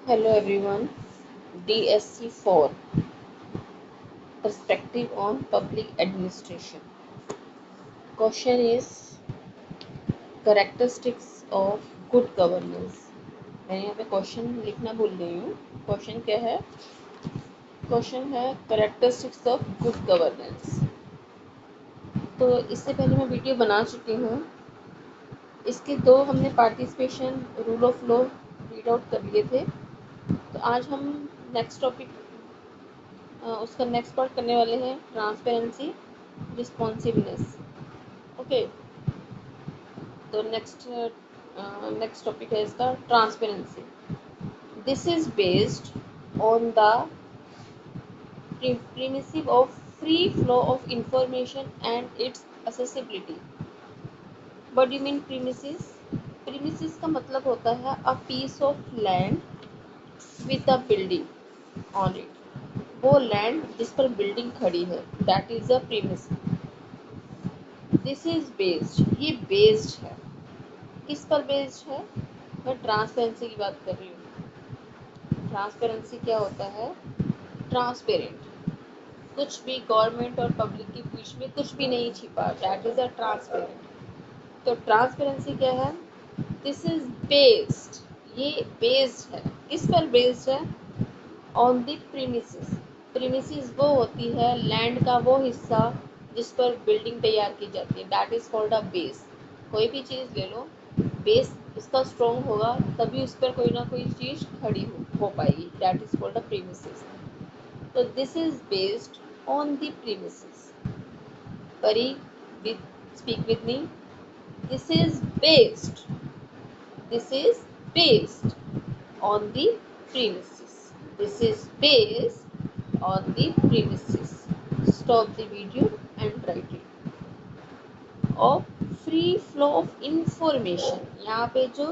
Hello everyone. DSC 4 Perspective on Public Administration. Question is Characteristics of Good Governance. मैं यहाँ पे question लिखना भूल गई हूँ. क्वेश्चन क्या है? क्वेश्चन है Characteristics of Good Governance. तो इससे पहले मैं वीडियो बना चुकी हूँ. इसके दो हमने participation rule of law read out कर लिए थे. तो आज हम नेक्स्ट टॉपिक उसका नेक्स्ट पार्ट करने वाले हैं ट्रांसपेरेंसी रिस्पॉन्सिवनेस. ओके, तो नेक्स्ट टॉपिक है इसका transparency. This is based on the premises of free flow of information and it's accessibility. What do mean premises? Premises का मतलब होता है a piece of land with a building on it. वो land जिस पर building खड़ी है, that is a premise. This is based, ये बेस्ड है. किस पर बेस्ड है? मैं ट्रांसपेरेंसी की बात कर रही हूँ. ट्रांसपेरेंसी क्या होता है? ट्रांसपेरेंट, कुछ भी गवर्नमेंट और पब्लिक के बीच में कुछ भी नहीं छिपा, दैट इज अ ट्रांसपेरेंट. तो ट्रांसपेरेंसी क्या है? दिस इज बेस्ड, ये बेस्ड है. किस पर बेस्ड है? On the premises. प्रीमिसेस वो होती है लैंड का वो हिस्सा जिस पर बिल्डिंग तैयार की जाती है, that is called a base. कोई भी चीज़ ले लो, बेस उसका स्ट्रॉन्ग होगा तभी उस पर कोई ना कोई चीज़ खड़ी हो पाएगी, that is called a premises. तो this is based on the premises. Pari, speak with me. This is based. This is based on the premises. This is based on the premises. Stop the video and write it. Of free flow of information. यहाँ पे जो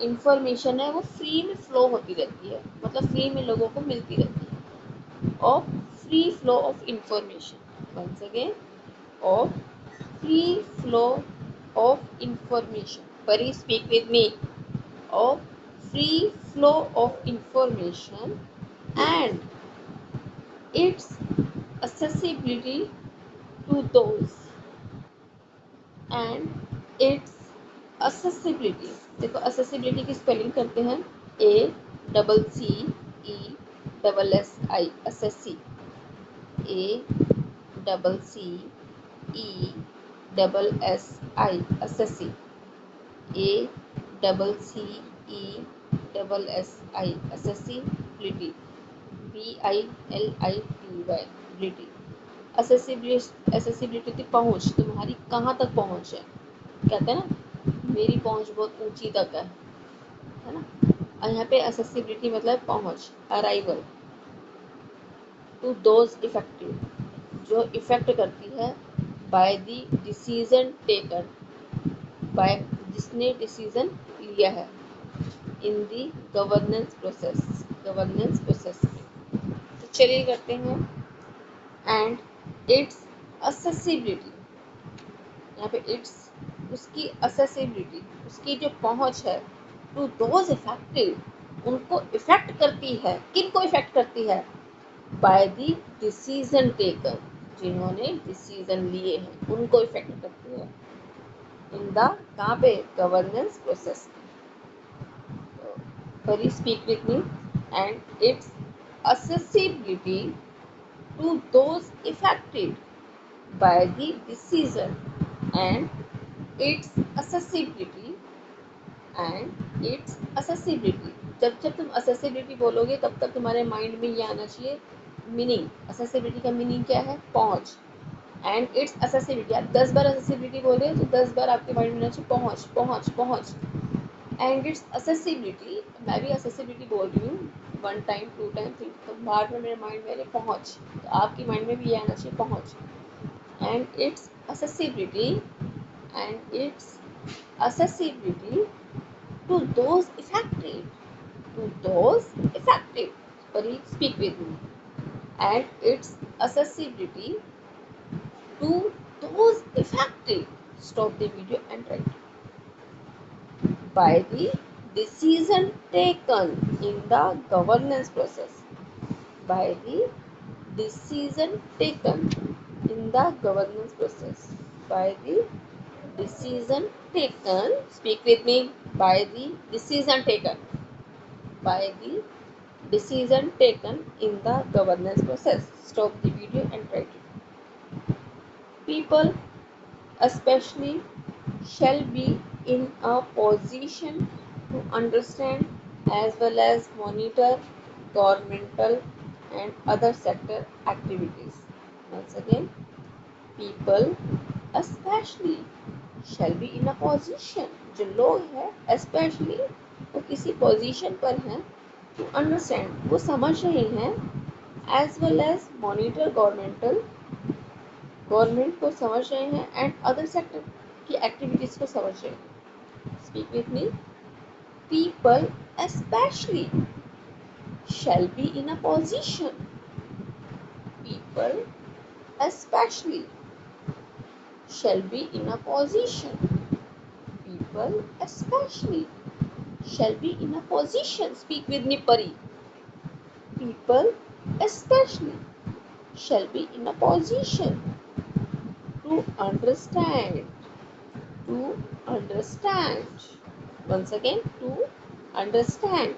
information है वो free में flow होती रहती है, मतलब फ्री में लोगों को मिलती रहती है. Of free flow of information. Once again, of free flow of information. Pari, speak with me. Of free flow of information and its accessibility to those. And its accessibility. देखो accessibility की spelling करते हैं ACCESSI. accessi. ACCESSI. accessi. ACCESSI. accessibility. BILITY. accessibility की पहुँच, तुम्हारी कहाँ तक पहुँच है. कहते हैं ना मेरी पहुँच बहुत ऊंची तक है ना. और यहाँ पे accessibility मतलब पहुँच, अराइवल. टू दोज इफेक्टिव, जो इफेक्ट करती है by the decision taken, by जिसने डिसीजन लिया है इन दी गवर्नेंस प्रोसेस में. तो चलिए करते हैं. And it's accessibility. यहाँ पे इट्स, उसकी असेसिबिलिटी, उसकी जो पहुंच है टू दोज इफेक्टिव, उनको इफेक्ट करती है. किन को इफेक्ट करती है? बाय द डिसीजन टेकन, जिन्होंने डिसीजन लिए हैं उनको इफेक्ट करती है इन द, कहाँ पे? Governance process. Pari, speak with me. And its accessibility to those affected by the decision. And its accessibility. And its accessibility. जब तुम accessibility बोलोगे तब तक तुम्हारे माइंड में ये आना चाहिए मीनिंग. accessibility का मीनिंग क्या है? पहुंच. एंड इट्स accessibility, आप 10 बार accessibility बोले तो 10 बार आपके माइंड में आना चाहिए पहुंच पहुंच पहुंच. एंड इट्स accessibility, मैं भी accessibility बोल रही हूँ 1 टाइम 2 टाइम 3, तो बाद में मेरे माइंड में पहुँच, तो आपकी माइंड में भी ये आना चाहिए पहुँच. And it's accessibility. And it's accessibility to those affected. To those affected. Pari, speak with me. And its accessibility to those affected. Stop the video and write. By the decision taken. in the governance process. By the decision taken in the governance process. By the decision taken, speak with me, by the decision taken, by the decision taken in the governance process. Stop the video and write it. People especially shall be in a position to understand as well as monitor governmental and other sector activities. Once again, people especially shall be in a position, जो लोग हैं especially वो किसी position पर हैं, to understand वो समझ रहे हैं, as well as monitor government को समझ रहे हैं एंड अदर सेक्टर की एक्टिविटीज को समझ रहे हैं. Speak with me. People especially shall be in a position. People especially shall be in a position. People especially shall be in a position. Speak with me, Pari. People especially shall be in a position to understand. To understand. Once again, to understand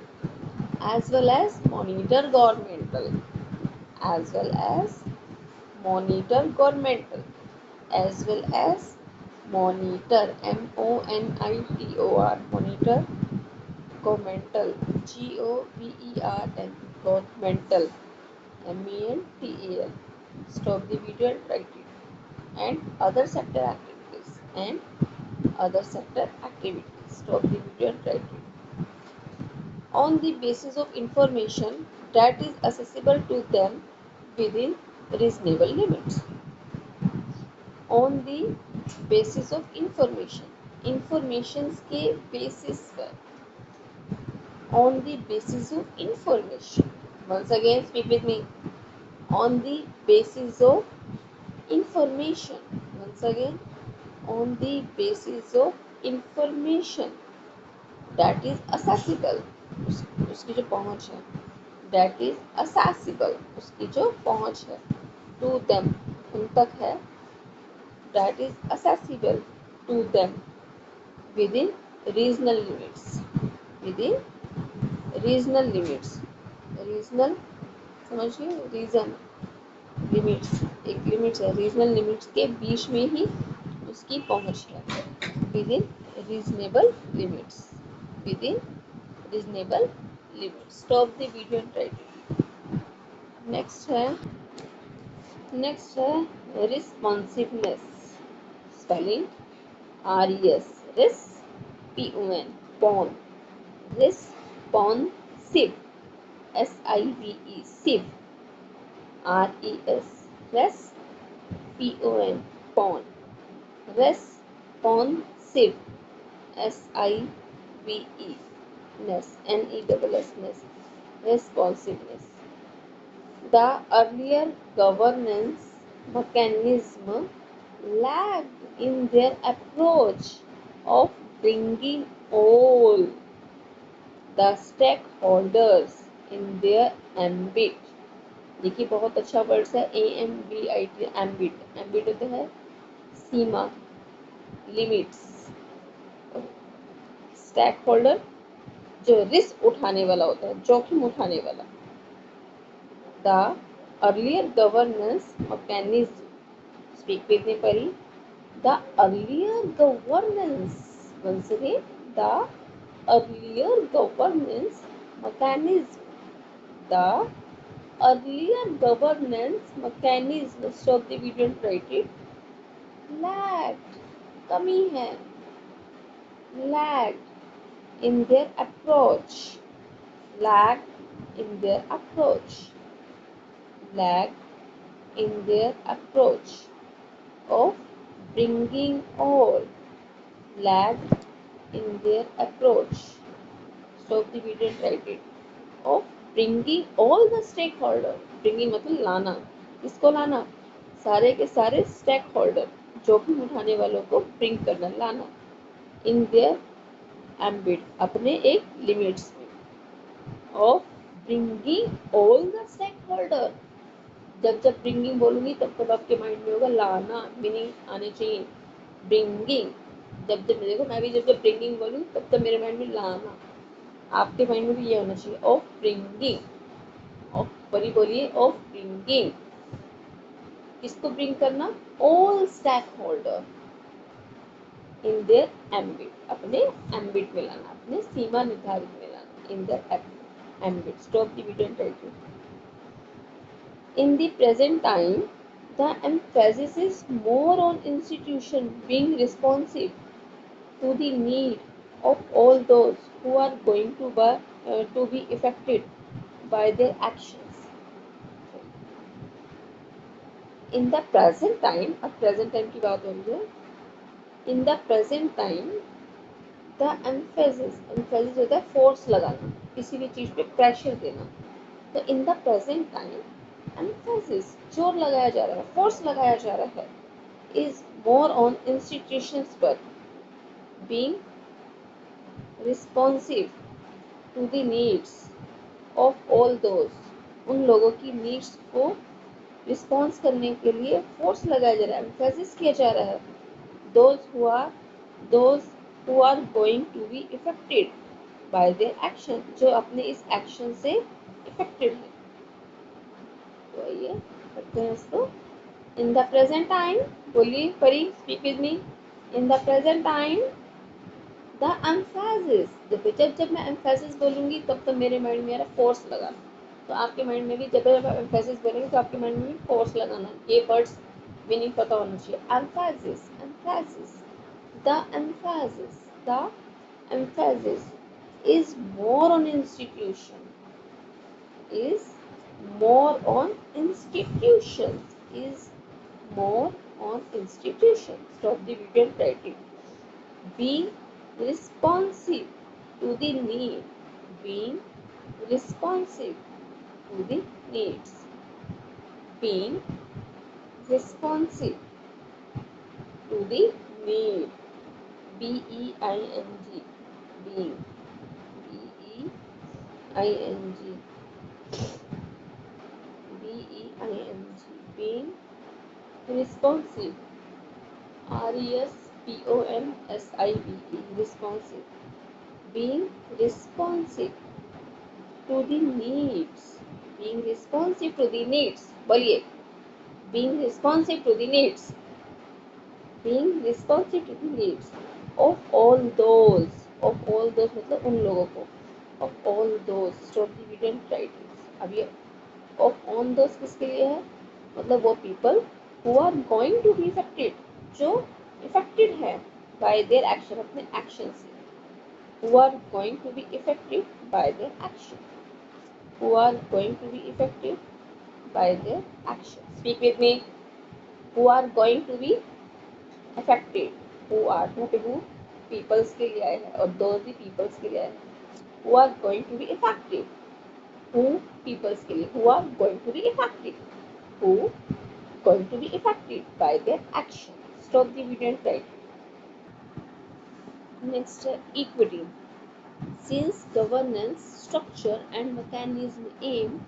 as well as monitor governmental, as well as monitor governmental, as well as monitor monitor monitor governmental governmental mental. Stop the video and write it. And other sector activities, and other sector activities. Stop the video and write it. On the basis of information that is accessible to them within reasonable limits. On the basis of information, informations के basis पर. On the basis of information. Once again, speak with me. On the basis of information. Once again, on the basis of information that is accessible, उसकी जो पहुंच है, that is accessible, उसकी जो पहुंच है, to them, उन तक है, that is accessible to them within reasonable limits, within reasonable limits, reasonable समझिए, रीजन लिमिट्स, एक लिमिट्स है, रीजनल लिमिट्स के बीच में ही उसकी पहुंच है, within reasonable limits, within reasonable limits. Stop the video and write it. Next है responsiveness. Spelling RES, res PON, pon, responsive, SIVE, sive, RES, res PON, pon, responsive, SIVE, ness, NESS, responsiveness. The earlier governance mechanism lagged in their approach of bringing all the stakeholders in their ambit. देखिए बहुत अच्छा words है, AMBIT, ambit. ambit होता है सीमा, limits. Stakeholder जो risk उठाने वाला होता है, जोखिम उठाने वाला. The earlier governance mechanism. Speak with me Pari. The earlier governance, once again, the earlier governance mechanism, the earlier governance mechanism. Stop the video and write it. lagged, कमी है, lagged in their approach, lagged in their approach, lagged in their approach of bringing all, lagged in their approach. Stop the video and write it. Of bringing all the stakeholder. Bringing मतलब लाना. किसको लाना? सारे के सारे stake holder, जोखिम उठाने वालों को ब्रिंग करना, लाना. इन देयर एम्बिट, अपने एक लिमिट्स में. of bringing all the stakeholder. जब bringing बोलूंगी तब आपके माइंड में होगा लाना, मीनिंग आने चाहिए bringing। जब देखो मैं भी जब bringing बोलूँ तब मेरे माइंड में लाना, आपके माइंड में भी ये होना चाहिए of bringing। ऑफ बड़ी बोलिए ऑफ ब्रिंगिंग, किसको ब्रिंग करना, all stack holder in their ambit, अपने एम्बिट में लाना, अपने सीमा निर्धारित में लाना, in their ambit. Stop the video and title. In the present time the emphasis is more on institution being responsive to the need of all those who are going to be affected by their actions. In the present time, अब present time की बात हो रही है। In the present time, the emphasis होता है force लगाना, किसी भी चीज पे प्रेशर देना। तो in the present time, emphasis जोर लगाया जा रहा है, फोर्स लगाया जा रहा है, is more on institutions पर being responsive to the needs of all those, उन लोगों की नीड्स को रिस्पॉन्स करने के लिए फोर्स लगाया जा रहा है, एम्फेसिस किया जा रहा है। those who are going to be affected by their action, जो अपने इस एक्शन से इफेक्टेड है। तो आइए करते हैं इसको। इन द प्रेजेंट टाइम, बोलिए परी, speak with me. In the present time the emphasis, देखो जब मैं एम्फेसिस बोलूंगी तब मेरे माइंड में आ रहा है फोर्स लगाना। तो आपके माइंड में भी जब एम्फेसिस बोलेंगे तो आपके माइंड में भी फोर्स लगाना, ये वर्ड्स मीनिंग पता होना चाहिए। Emphasis, emphasis, the emphasis is more on institution, is more on institutions, is more on institutions. Stop the video and write it. Being responsive to the need, being responsive to the needs, being responsive to the need, B-E-I-N-G, being, B-E-I-N-G, B-E-I-N-G, being responsive, R-E-S-P-O-N-S-I-V-E, responsive, being responsive to the needs, being responsive to the needs, बोलिए, being responsive to the needs, being responsive to the needs of all those मतलब उन लोगों को, of all those, stop the video and write it। अब ये of on those किसके लिए है, मतलब वो people who are going to be affected, जो affected है by their action, अपने action से, who are going to be affected by their action, who are going to be affected by their action। Speak with me, who are going to be affected, who are who peoples के लिए आए हैं, और those भी peoples के लिए आए हैं। who are going to be affected, who peoples के लिए, who are going to be affected, who going to be affected by their action। Stop the video and write। Next, equity. Since governance structure and mechanism aim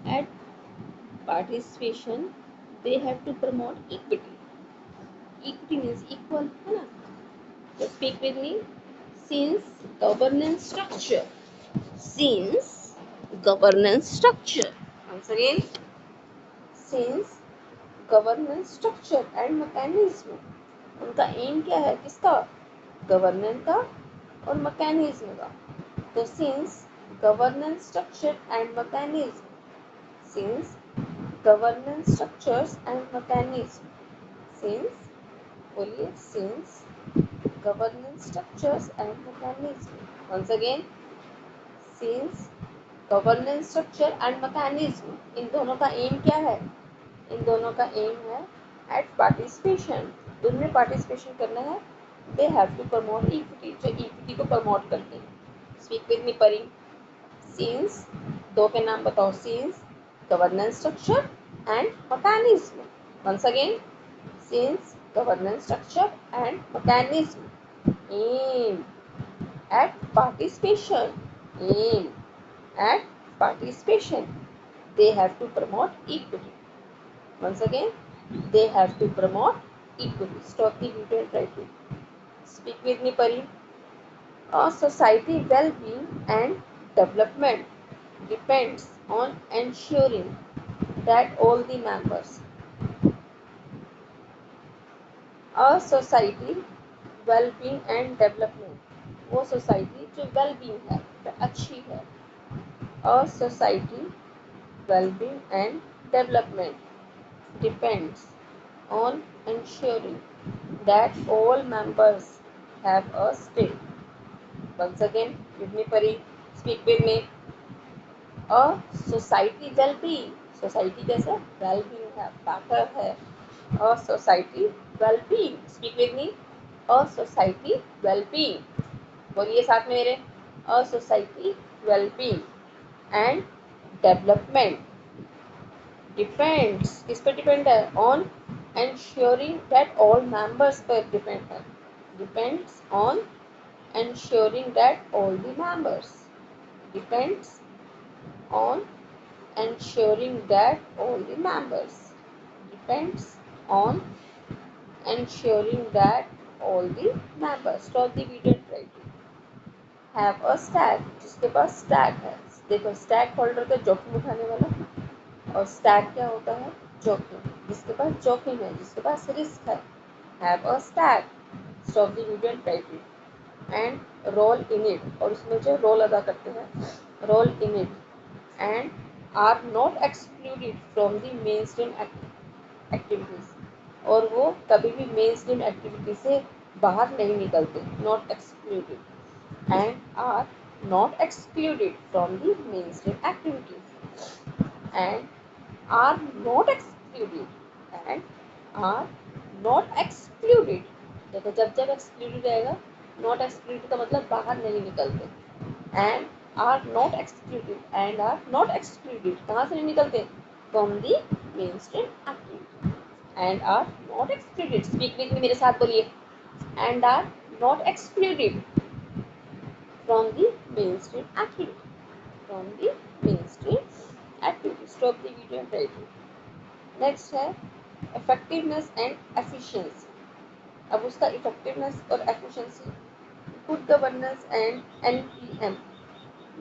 at participation, they have to promote equity। Equity means equal, है ना? So speak with me. Since governance structure, since governance structure, once again, since governance structure and mechanism, उनका M क्या है, किसका, governance का और mechanism का। तो since governance structure and mechanism, since governance structures and mechanism, since, बोलिए, since governance structures and mechanism, once again, since governance structure and mechanism, इन दोनों का एम क्या है, इन दोनों का एम है at participation, उनमें पार्टिसिपेशन करना है। they have to promote equity, जो equity को प्रमोट करते हैं। speak with me परी। since, दो के नाम बताओ, since governance structure and mechanism, once again, since governance structure and mechanism aim at participation, aim and participation. They have to promote equity. Once again, they have to promote equity. Stop the video and try to speak with me, Pari. A society well-being and development depends on ensuring that all the members, a society well-being and development, वो society जो well-being है, अच्छी है. A society well-being and development depends on ensuring that all members have a stake. Once again, with me, Pari, speak with me. A society well-being, society कैसे well-being है, better है. A society well-being, speak with me. A society well-being, बोलिए साथ में मेरे. A society well-being and development depends, किस पर depend है, on ensuring that all members पर डिपेंड है. Depends on ensuring that all the members, depends on ensuring that all the members, depends on ensuring that all the members. Stop the video and try to have a stack, जिसके पास stack है. देखो stack holder का जोखिम उठाने वाला, और stack क्या होता है, जोखिम, जिसके पास जोखिम है, जिसके पास रिस्क है. have a stack. Stop the video and try to and role in it, और उसमें जो रोल अदा करते हैं, role in it and are not excluded from the mainstream activities, और वो कभी भी mainstream activity से बाहर नहीं निकलते. not excluded and are not excluded from the mainstream activities and are not excluded and are not excluded. देखो जब excluded आएगा, not excluded का मतलब बाहर नहीं निकलते. and are not excluded and are not excluded कहाँ से नहीं निकलते, from the mainstream activity and are not excluded. speak with me, मेरे साथ बोलिए. and are not excluded from the mainstream activity, from the mainstream activity. Stop the video and try to. Next है effectiveness and efficiency. अब उसका effectiveness और efficiency, good governance and NPM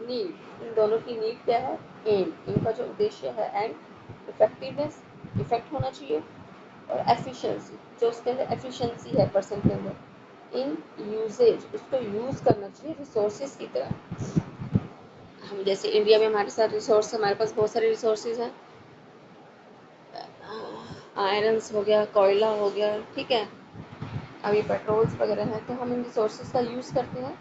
need, इन दोनों की नीड क्या है, एम, इनका जो उद्देश्य है. एंड इफेक्टिवनेस, इफेक्ट होना चाहिए, और एफिशिएंसी, जो उसके अंदर एफिशिएंसी है पर्सन के अंदर, इन यूजेज, उसको यूज़ करना चाहिए रिसोर्सेज की तरह. हम जैसे इंडिया में हमारे साथ रिसोर्स, हमारे पास बहुत सारे रिसोर्सेज हैं. आयरन्स हो गया, कोयला हो गया, ठीक है, अभी पेट्रोल्स वगैरह हैं, तो हम इन रिसोर्सेज का यूज़ करते हैं.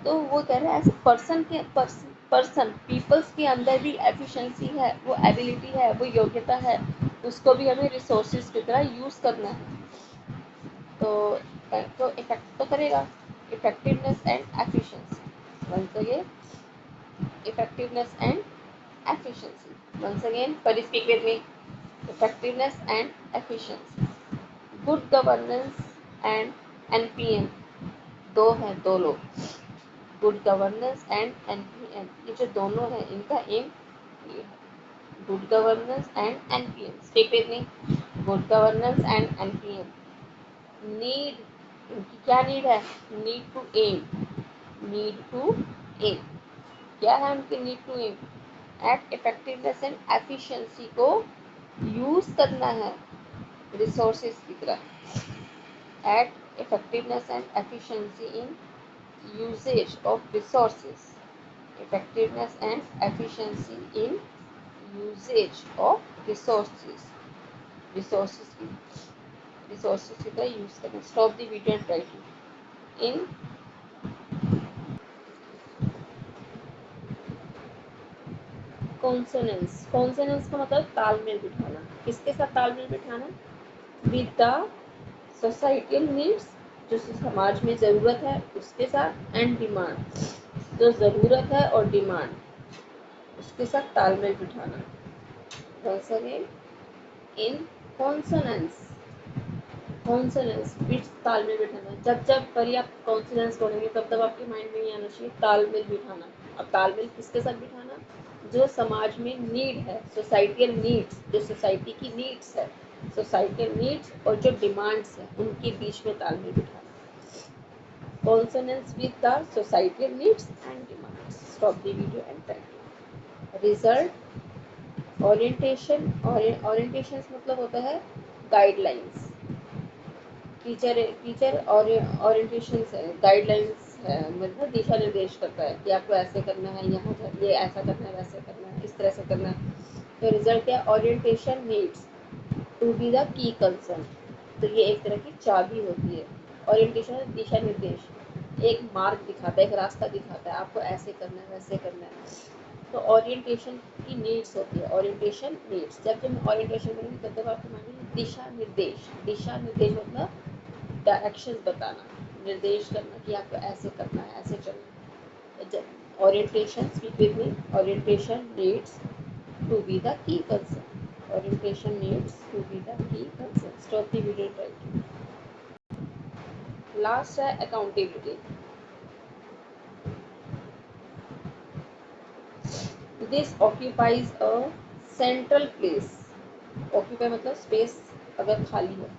तो वो कह रहे हैं ऐसे पर्सन पीपल्स के अंदर भी एफिशिएंसी है, वो एबिलिटी है, वो योग्यता है, उसको भी हमें रिसोर्सेज की तरह यूज़ करना है. तो इफेक्ट तो करेगा. Effectiveness and efficiency, once again effectiveness and efficiency. Once again, please speak with me. Effectiveness and efficiency. Good governance and NPM. दो हैं, दो लोग. Good governance and NPM. ये जो दोनों हैं, इनका एम ये है. Good governance and NPM. Speak with me. Good governance and NPM. Need, इनकी क्या नीड है? Need to aim. Need to aim. क्या है उनकी need to aim? At effectiveness and efficiency को यूज करना है रिसोर्सेज की तरह. At effectiveness and efficiency in usage of resources. Effectiveness and efficiency in usage of resources. Resources की तरह यूज करना. Stop the video and try to. In consonance, consonance का मतलब तालमेल बिठाना. किसके साथ तालमेल बिठाना? विद द सोसाइटल नीड्स, जो समाज में ज़रूरत है उसके साथ. एंड डिमांड, जो ज़रूरत है और डिमांड, उसके साथ तालमेल बिठाना. वंस अगेन, इन कॉन्सोनेंस, कॉन्सोनेंस विच तालमेल बिठाना. जब पर आप कॉन्सोनेंस बोलेंगे तब आपके माइंड में ये आना चाहिए तालमेल बिठाना. अब तालमेल किसके साथ बिठाना? जो समाज में नीड है, सोसाइटियल नीड्स, जो सोसाइटी की नीड्स है, सोसाइटियल नीड्स और जो डिमांड्स है उनके बीच में तालमेल बिठाना। Consonance with the societal needs and demands. Stop the video and type. Result orientation. Orientation मतलब होता है गाइडलाइंस। टीचर और ओरिएंटेशन है, गाइडलाइंस है, मतलब दिशा निर्देश करता है कि आपको ऐसे करना है, यहाँ ये ऐसा करना है, वैसे करना है, इस तरह से करना है। तो रिजल्ट क्या? Orientation needs to be the key concern. तो ये एक तरह की चाबी होती है। ओरिएंटेशन दिशा निर्देश, एक मार्ग दिखाता है, एक रास्ता दिखाता है, आपको ऐसे करना है, वैसे करना है। तो ओरिएंटेशन की नीड्स होती है, ओरिएंटेशन नीड्स। जब हम ओरिएंटेशन करेंगे तब आपको मांगेंगे दिशा निर्देश। दिशा निर्देश मतलब डायरेक्शंस बताना, निर्देश करना कि आपको ऐसे करना है, ऐसे चलना है। Orientation, speak with me. Orientation needs to be the key concern. Orientation needs to be the key concern. Stop the video write. Last है accountability. This occupies a central place. Occupy मतलब स्पेस अगर खाली है।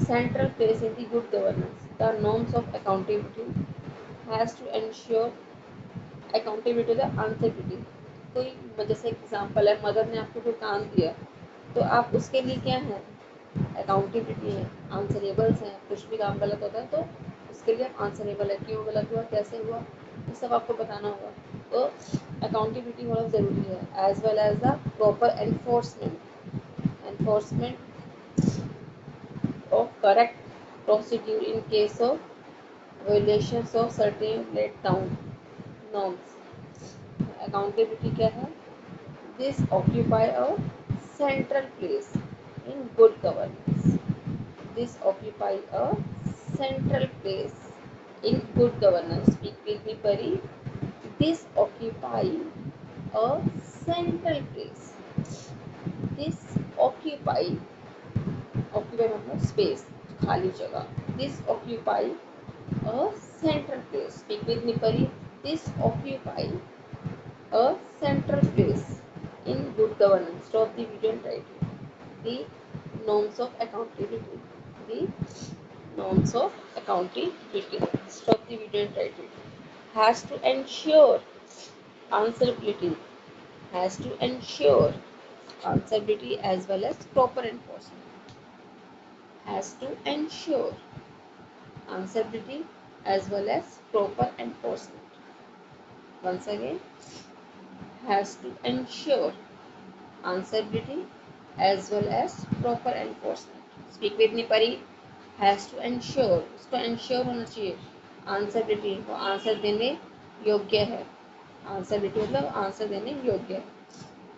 Central place in the good governance. The norms of accountability has to ensure accountability the answerability. कोई जैसे example है, mother ने आपको कोई काम दिया तो आप उसके लिए क्या है? अकाउंटेबिलिटी है, आंसरेबल्स हैं। कुछ भी काम गलत होता है तो उसके लिए आंसरेबल है, क्यों गलत हुआ, कैसे हुआ, ये सब आपको बताना होगा। तो अकाउंटेबिलिटी होना ज़रूरी है। As well as the proper enforcement of correct procedure in case of violations of certain laid down norms. Accountability क्या है? This occupy a central place in good governance. This occupy a central place in good governance. Speak with me, Pari. This occupy a central place. This occupy, occupy मतलब space, खाली जगह। This occupy a central place. Speak with me, Pari. This occupy a central place in good governance. Stop the video and write it. The norms of accountability. The norms of accountability. Stop the video and write it. Has to ensure answerability. Has to ensure answerability as well as proper enforcement. Has to ensure answerability as well as proper enforcement. Once again, has to ensure answerability as well as proper enforcement. Speak with me, Pari. Has to ensure, उसको ensure होना चाहिए। answerability, वो answer देने योग्य है। answerability मतलब answer देने योग्य है।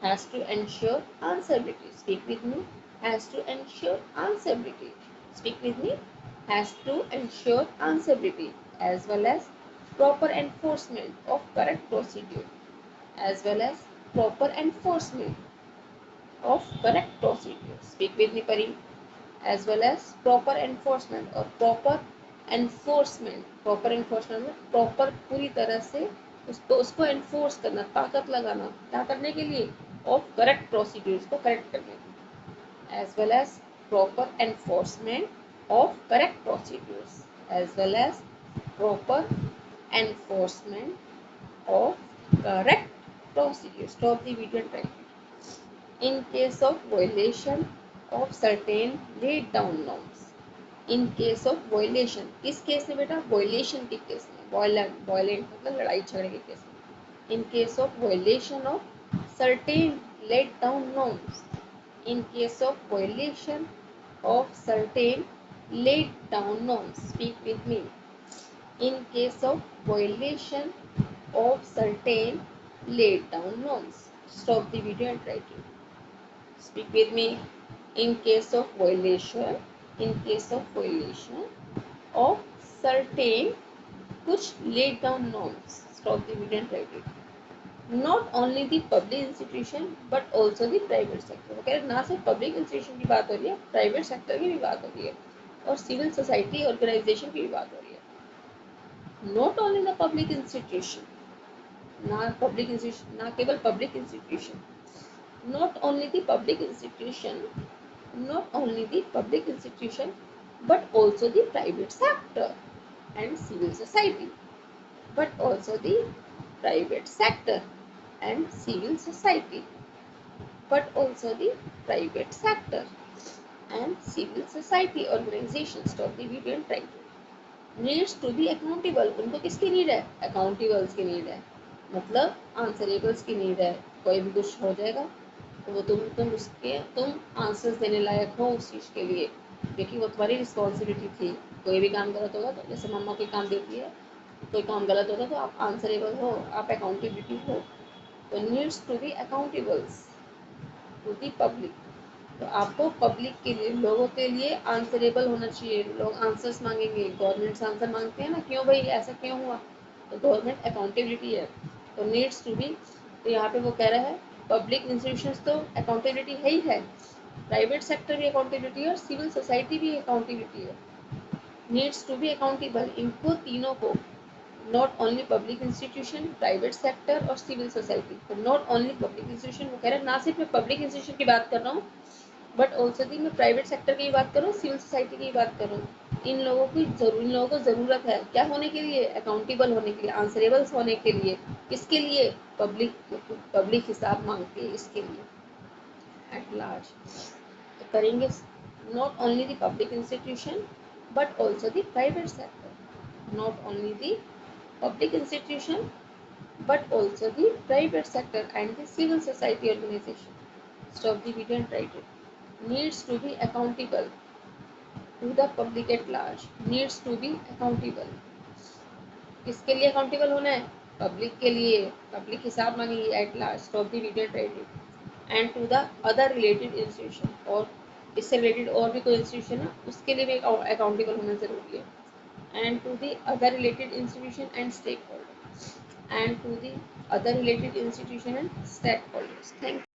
has to ensure answerability. Speak with me. Has to ensure answerability. Speak with me. Has to ensure answerability as well as proper enforcement of correct procedure as well as proper enforcement of correct procedure. Speak with me, Pari. As well as proper enforcement और proper enforcement. Proper enforcement में proper पूरी तरह से उसको enforce करना, ताकत लगाना, क्या करने के लिए? Of correct procedures को correct करने के लिए. As well as proper enforcement of correct procedures as well as proper enforcement of correct procedures. Stop the video and try. In case of violation of certain laid down norms. In case of violation, किस case में बेटा? violation के case में, violent मतलब लड़ाई झगड़े के case में। In case of violation of certain laid down norms. In case of violation of certain laid down norms. Speak with me. In case of violation of certain laid down norms. Stop the video and write it. Speak with me. In case of violation, in case of violation of certain कुछ laid down norms. Stop the video and write it. Not only the public institution but also the private sector. वगैरह ना सिर्फ public institution की बात हो रही है, private sector की भी बात हो रही है और civil society organization की भी बात हो रही है. Not only the public institution ना पब्लिक इंस्टीट्यूशन, ना केवल public institution, not only the public institution, not only the public institution, but also the private sector and civil society, but also the private sector and civil society, but also the private sector and civil society organizations of the video and writing needs to be accountable. उनको किसकी need है? अकाउंटेबल्स की need है, मतलब आंसरेबल्स की need है। कोई भी कुछ हो जाएगा तो वो तुम आंसर्स देने लायक हो उस चीज़ के लिए, क्योंकि वो तुम्हारी रिस्पॉन्सिबिलिटी थी। कोई भी काम गलत होगा तो जैसे मम्मा कोई काम देती है, कोई काम गलत होगा तो आप आंसरेबल हो, आप अकाउंटेबिलिटी हो। तो needs to be accountables to the public. तो आपको पब्लिक के लिए, लोगों के लिए आंसरेबल होना चाहिए। लोग आंसर्स मांगेंगे, गवर्नमेंट से आंसर मांगते हैं ना, क्यों भाई ऐसा क्यों हुआ, तो गवर्नमेंट अकाउंटेबिलिटी है। तो नीड्स टू बी, तो यहाँ पे वो कह रहा है पब्लिक इंस्टीट्यूशंस तो अकाउंटेबिलिटी है ही है, प्राइवेट सेक्टर भी अकाउंटेबिलिटी है और सिविल सोसाइटी भी अकाउंटेबिलिटी है। नीड्स टू बी अकाउंटेबल, इनको तीनों को, not only public institution, private sector और सिविल सोसाइटी। तो नॉट ओनली पब्लिक इंस्टीट्यूशन, वो कह रहे हैं ना सिर्फ मैं पब्लिक इंस्टीट्यूशन की बात कर रहा हूँ, बट ऑल्सो दी मैं प्राइवेट सेक्टर की बात करूँ, सिविल सोसाइटी की बात करूँ। इन लोगों को ज़रूरत है क्या होने के लिए? अकाउंटेबल होने के लिए, आंसरेबल्स होने के लिए। किसके लिए? पब्लिक हिसाब मांगती है इसके लिए एट लार्ज। तो करेंगे not only the public institution but also the private sector, not only the public institution but also the private sector and the civil society organization. Stop the video and write it. Needs to be accountable to the public at large. Needs to be accountable. किसके लिए accountable होना है? Public के लिए। Public हिसाब मांगेगी at large. Stop the video and write it. And to the other related institution, और इससे रिलेटेड और भी कोई इंस्टीट्यूशन है उसके लिए भी अकाउंटेबल होना जरूरी है। And to the other related institution and stakeholder, and to the other related institution and stakeholders. Thank you.